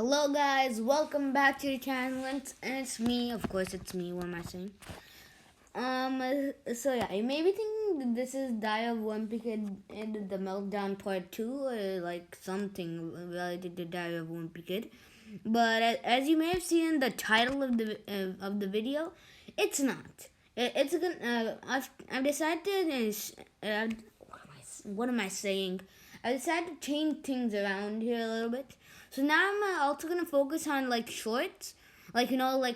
Hello guys, welcome back to the channel, and it's me, of course it's me, what am I saying? So yeah, you may be thinking that this is Die of One Kid and the Meltdown Part 2, or like something related to Die of One Kid. But as you may have seen in the title of the video, it's not. It's gonna. I've decided to. What am I saying? I decided to change things around here a little bit. So now I'm also gonna focus on like shorts, like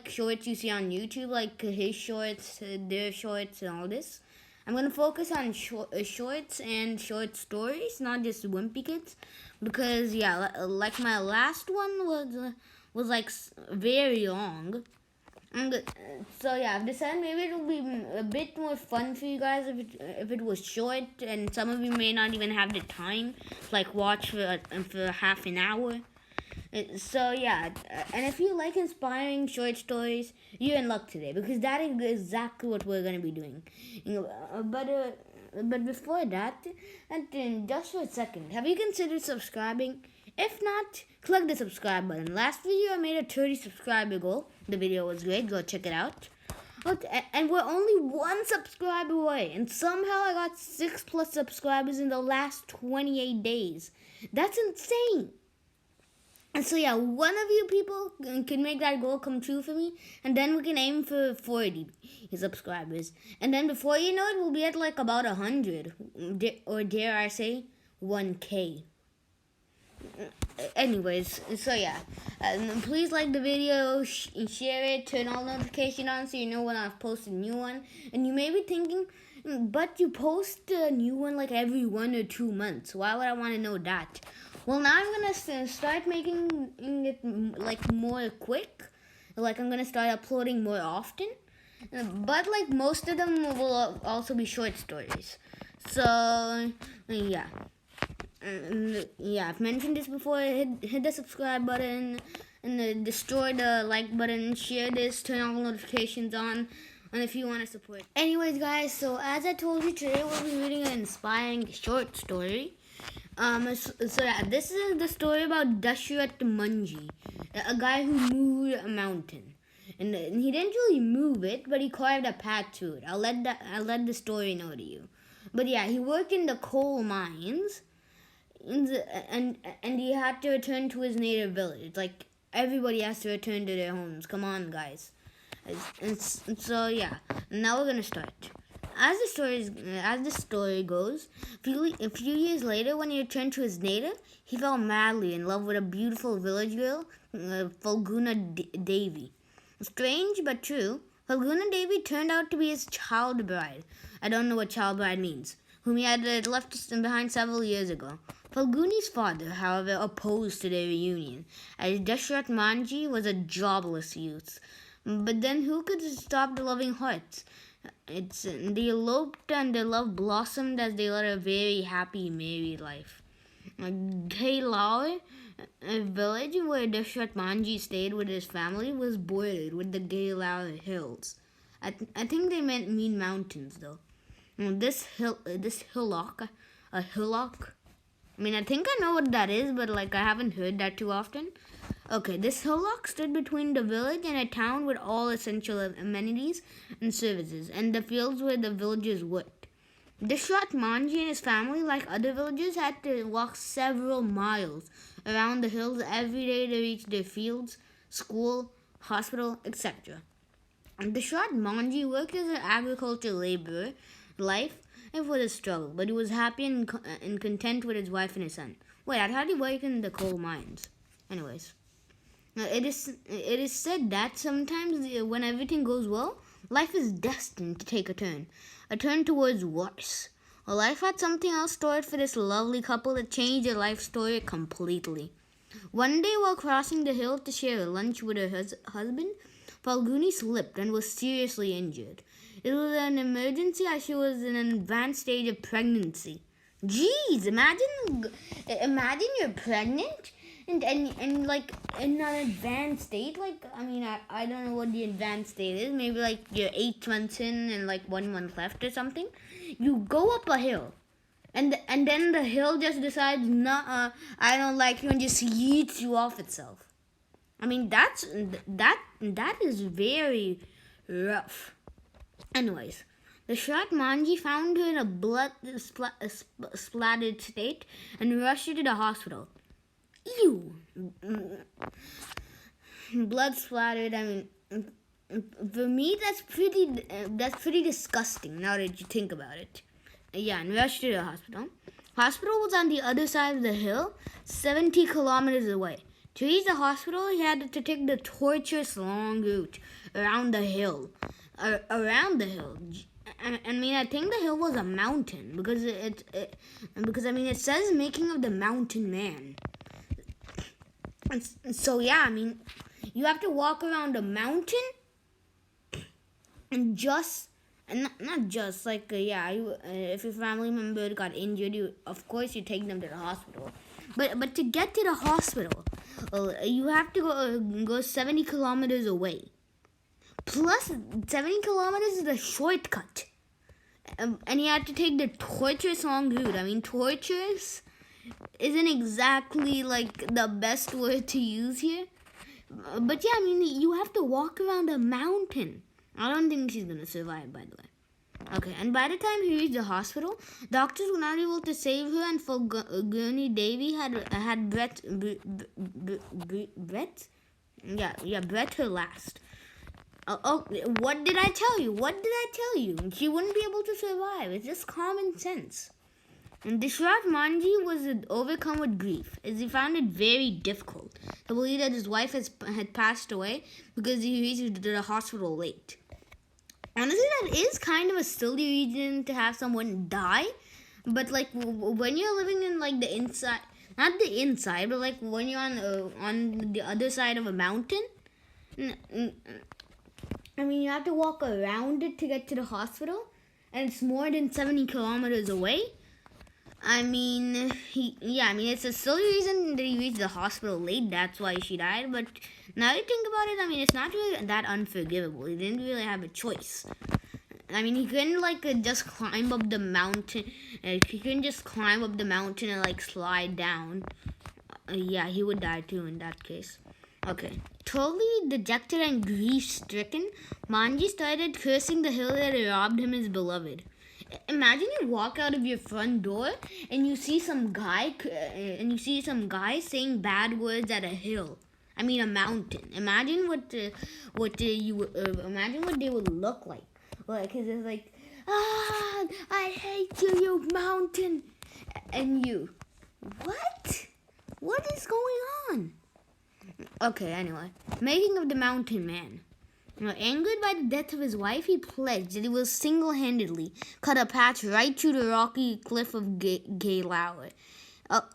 shorts you see on YouTube, like his shorts, their shorts, and all this. I'm gonna focus on shorts and short stories, not just Wimpy Kids, because yeah, like my last one was like very long. So yeah, I've decided maybe it'll be a bit more fun for you guys if it was short, and some of you may not even have the time to like watch for half an hour. So yeah, and if you like inspiring short stories, you're in luck today because that is exactly what we're gonna be doing. But before that, and just for a second, have you considered subscribing? If not, click the subscribe button. Last video I made a 30 subscriber goal. The video was great. Go check it out. And we're only one subscriber away, and somehow I got 6+ subscribers in the last 28 days. That's insane. And so yeah, one of you people can make that goal come true for me, and then we can aim for 40 subscribers. And then before you know it, we'll be at like about 100, or dare I say, 1K. Anyways, so yeah, please like the video, share it, turn all notifications on so you know when I've posted a new one. And you may be thinking, but you post a new one like every 1 or 2 months. Why would I want to know that? Well, now I'm gonna start making it like more quick. Like I'm gonna start uploading more often. But like most of them will also be short stories. So yeah. Yeah, I've mentioned this before. Hit the subscribe button and destroy the like button. Share this. Turn all notifications on. And if you want to support. Anyways, guys. So as I told you today, we'll be reading an inspiring short story. So yeah, this is the story about Dashrath Manjhi, a guy who moved a mountain. And he didn't really move it, but he carved a path to it. I'll let the story know to you. But yeah, he worked in the coal mines, and he had to return to his native village. It's like everybody has to return to their homes. Come on, guys. So yeah, now we're gonna start. As the story goes, a few years later, when he returned to his native, he fell madly in love with a beautiful village girl, Falguna Devi. Strange but true, Falguna Devi turned out to be his child bride. I don't know what child bride means, whom he had left behind several years ago. Falguni's father, however, opposed to their reunion, as Dashrath Manjhi was a jobless youth. But then who could stop the loving hearts? They eloped and their love blossomed as they led a very happy married life. Gailar, a village where Dashrath Manjhi stayed with his family, was bordered with the Gailar hills. I think they mean mountains though. This hillock, a hillock. I mean, I think I know what that is, but like I haven't heard that too often. Okay, this hillock stood between the village and a town with all essential amenities and services, and the fields where the villagers worked. Dashrath Manjhi and his family, like other villagers, had to walk several miles around the hills every day to reach their fields, school, hospital, etc. Dashrath Manjhi worked as an agricultural laborer. Life was a struggle, but he was happy and content with his wife and his son. Wait, I thought he worked in the coal mines. Anyways. It is said that sometimes when everything goes well, life is destined to take a turn towards worse. Well, life had something else stored for this lovely couple that changed their life story completely. One day while crossing the hill to share a lunch with her husband, Falguni slipped and was seriously injured. It was an emergency as she was in an advanced stage of pregnancy. Jeez, imagine you're pregnant and like in an advanced state. Like I mean, I don't know what the advanced state is. Maybe like you're 8 months in and like 1 month left or something. You go up a hill, and then the hill just decides, nah, I don't like you, and just yeets you off itself. I mean, that is very rough. Anyways, Dashrath Manjhi found her in a splattered state and rushed her to the hospital. Ew, blood splattered. I mean, for me, that's pretty disgusting. Now that you think about it, yeah, and rushed to the hospital. Hospital was on the other side of the hill, 70 kilometers away. To reach the hospital, he had to take the torturous long route around the hill. Around the hill. I mean, I think the hill was a mountain because because I mean it says making of the mountain man. So yeah, I mean, you have to walk around a mountain and not just like if your family member got injured, of course you take them to the hospital. But to get to the hospital, you have to go 70 kilometers away. Plus, 70 kilometers is a shortcut. And you have to take the torturous long route. I mean, torturous isn't exactly like the best word to use here. But yeah, I mean, you have to walk around a mountain. I don't think she's gonna survive, by the way. Okay, and by the time he reached the hospital, doctors were not able to save her, and Gurney Davy had Brett her last. What did I tell you? What did I tell you? She wouldn't be able to survive. It's just common sense. And Dashrath Manjhi was overcome with grief, as he found it very difficult to believe that his wife had passed away because he reached the hospital late. Honestly, that is kind of a silly reason to have someone die. But like when you're living in like the inside, not the inside, but like when you're on the other side of a mountain, I mean, you have to walk around it to get to the hospital, and it's more than 70 kilometers away. I mean, it's a silly reason that he reached the hospital late. That's why she died. But now you think about it, I mean, it's not really that unforgivable. He didn't really have a choice. I mean, he couldn't just climb up the mountain. He couldn't just climb up the mountain and like slide down. He would die too in that case. Okay. Totally dejected and grief-stricken, Manjhi started cursing the hill that had robbed him his beloved. Imagine you walk out of your front door and you see some guy saying bad words at a hill. I mean a mountain. Imagine what they would look like. Like it's like, I hate you, you mountain, and you. What? What is going on? Okay, anyway. Making of the mountain man. Angered by the death of his wife, he pledged that he will single-handedly cut a path right through the rocky cliff of Gaylower.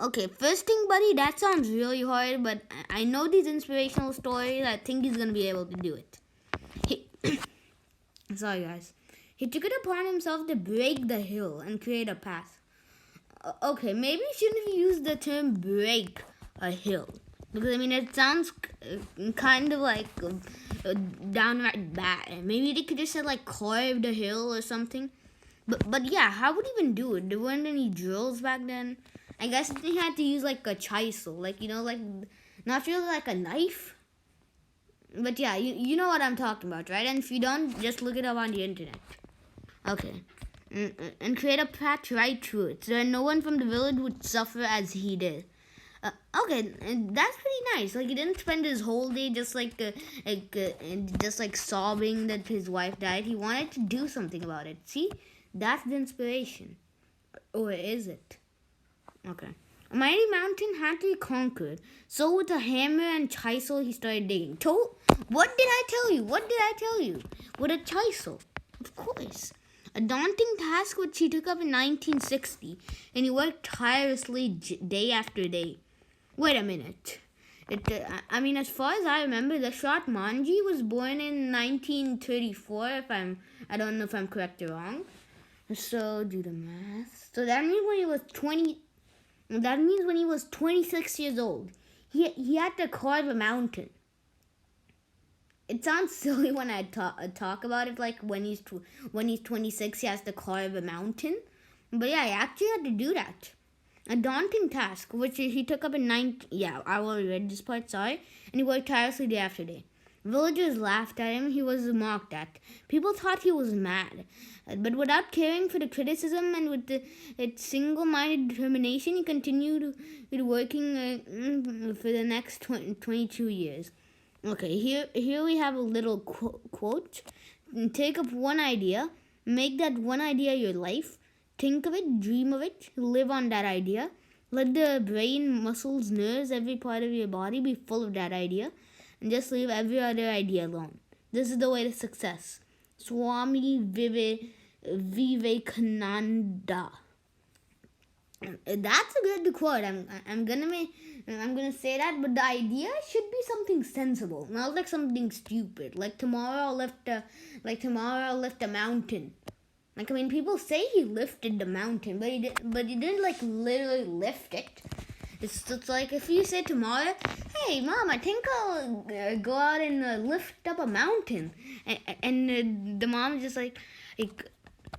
Okay, first thing, buddy, that sounds really hard, but I know these inspirational stories. I think he's gonna be able to do it. Sorry, guys. He took it upon himself to break the hill and create a path. Okay, maybe he shouldn't have used the term break a hill. Because, I mean, it sounds kind of like downright bad. Maybe they could just say, like, carved a hill or something. But yeah, how would he even do it? There weren't any drills back then. I guess they had to use, like, a chisel. Like, like, not really like a knife. But yeah, you know what I'm talking about, right? And if you don't, just look it up on the internet. Okay. And create a path right through it, so that no one from the village would suffer as he did. Okay, that's pretty nice. Like, he didn't spend his whole day just sobbing that his wife died. He wanted to do something about it. See, that's the inspiration, or is it? Okay, a mighty mountain had to be conquered. So with a hammer and chisel, he started digging. What did I tell you? What did I tell you? With a chisel, of course. A daunting task which he took up in 1960, and he worked tirelessly day after day. Wait a minute. I mean, as far as I remember, Dashrath Manjhi was born in 1934. I don't know if I'm correct or wrong. So do the math. So that means when he was 20. That means when he was 26 years old, he had to carve a mountain. It sounds silly when I talk about it, like when he's 26, he has to carve a mountain. But yeah, he actually had to do that. A daunting task, which he took up in 9. Yeah, I already read this part, sorry. And he worked tirelessly day after day. Villagers laughed at him, he was mocked at. People thought he was mad. But without caring for the criticism and with its single-minded determination, he continued working for the next 22 years. Okay, here we have a little quote. Take up one idea, make that one idea your life. Think of it, dream of it, live on that idea. Let the brain, muscles, nerves, every part of your body be full of that idea. And just leave every other idea alone. This is the way to success. Swami Vivekananda. That's a good quote. I'm gonna say that, but the idea should be something sensible, not like something stupid. Like tomorrow I'll lift a mountain. Like, I mean, people say he lifted the mountain, but he didn't like literally lift it. It's like if you say tomorrow, hey mom, I think I'll go out and lift up a mountain, and the mom is just like,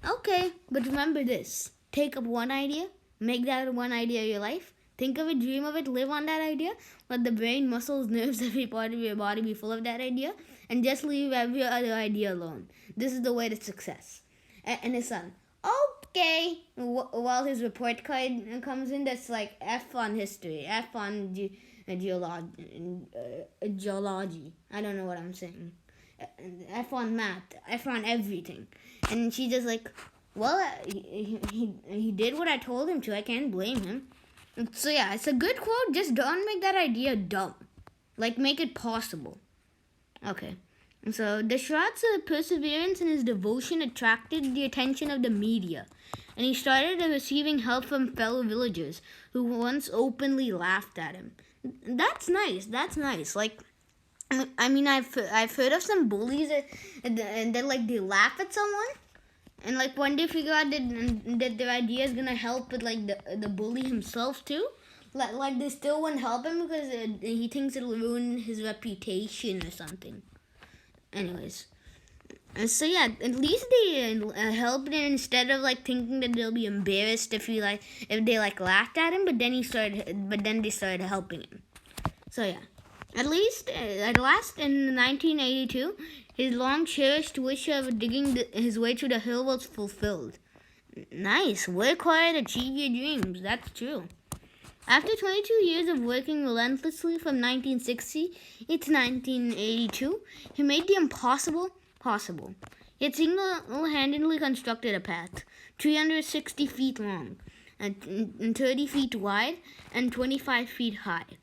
okay, but remember this: take up one idea, make that one idea your life. Think of it, dream of it, live on that idea. Let the brain, muscles, nerves, every part of your body be full of that idea, and just leave every other idea alone. This is the way to success. And his son, okay. While his report card comes in, that's like F on history, F on geology. I don't know what I'm saying. F on math, F on everything. And she's just like, well, he did what I told him to. I can't blame him. So yeah, it's a good quote. Just don't make that idea dumb. Like, make it possible. Okay. So Dashrath's perseverance and his devotion attracted the attention of the media, and he started receiving help from fellow villagers who once openly laughed at him. That's nice. That's nice. Like, I mean, I've heard of some bullies and they like they laugh at someone, and like one day figure out that their idea is gonna help with like the bully himself too. Like they still won't help him because he thinks it'll ruin his reputation or something. Anyways, so yeah, at least they helped him instead of like thinking that they'll be embarrassed if they laughed at him. But then they started helping him. So yeah, at last in 1982, his long cherished wish of digging his way through the hill was fulfilled. Nice, work hard, achieve your dreams. That's true. After 22 years of working relentlessly from 1960 to 1982, he made the impossible possible. He had single-handedly constructed a path 360 feet long, and 30 feet wide, and 25 feet high.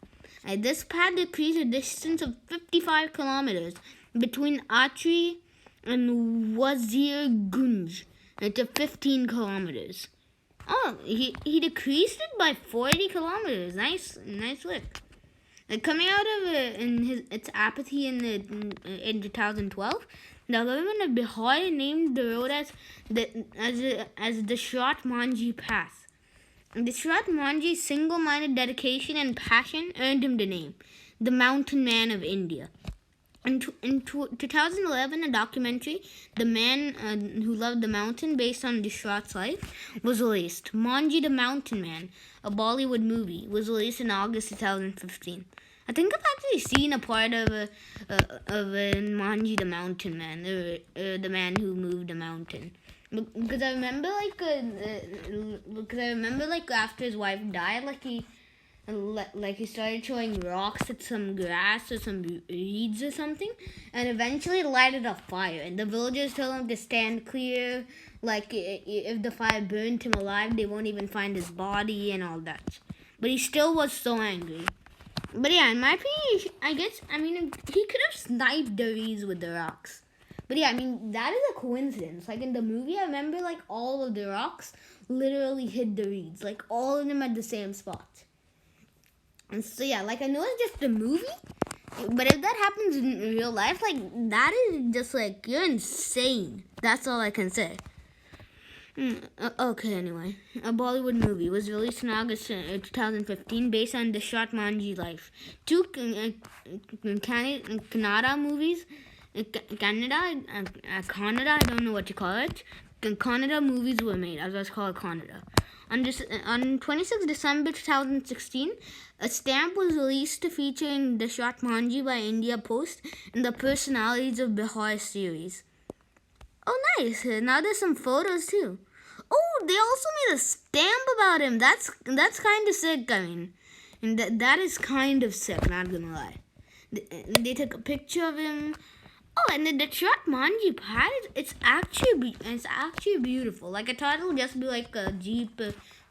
And this path decreased a distance of 55 kilometers between Atri and Wazirgunj to 15 kilometers. Oh, he decreased it by 40 kilometers. Nice work. Coming out of its apathy in 2012, the government of Bihar named the road as the Dashrath Manjhi Path. Dashrath Manjhi's single-minded dedication and passion earned him the name, the Mountain Man of India. In 2011, a documentary, The Man Who Loved the Mountain, based on Dashrath's life, was released. Manjhi the Mountain Man, a Bollywood movie, was released in August 2015. I think I've actually seen a part of Manjhi the Mountain Man, the man who moved the mountain. Because I remember, after his wife died, he started throwing rocks at some grass or some reeds or something, and eventually lighted a fire. And the villagers told him to stand clear. Like, if the fire burned him alive, they won't even find his body and all that. But he still was so angry. But yeah, in my opinion, he could have sniped the reeds with the rocks. But yeah, that is a coincidence. Like, in the movie, I remember, all of the rocks literally hit the reeds. Like, all of them at the same spot. And so yeah, I know it's just a movie, but if that happens in real life, that is just you're insane. That's all I can say. Okay, anyway, a Bollywood movie was released in August 2015 based on Dashrath Manjhi's life. Two Kannada movies, Kannada, I don't know what to call it, Kannada movies were made. As was called Kannada. On 26 December 2016, a stamp was released featuring Dashrath Manjhi by India Post and the personalities of Bihar series. Oh, nice. Now there's some photos too. Oh, they also made a stamp about him. That's kind of sick. I mean, and that is kind of sick. Not gonna lie. They took a picture of him. Oh, and the Dashrath Manjhi pad, it's actually beautiful. Like I thought it would just be like a deep,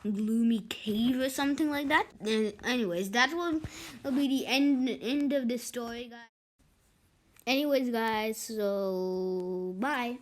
gloomy cave or something like that. And anyways, that will be the end of the story, guys. Anyways, guys, so bye.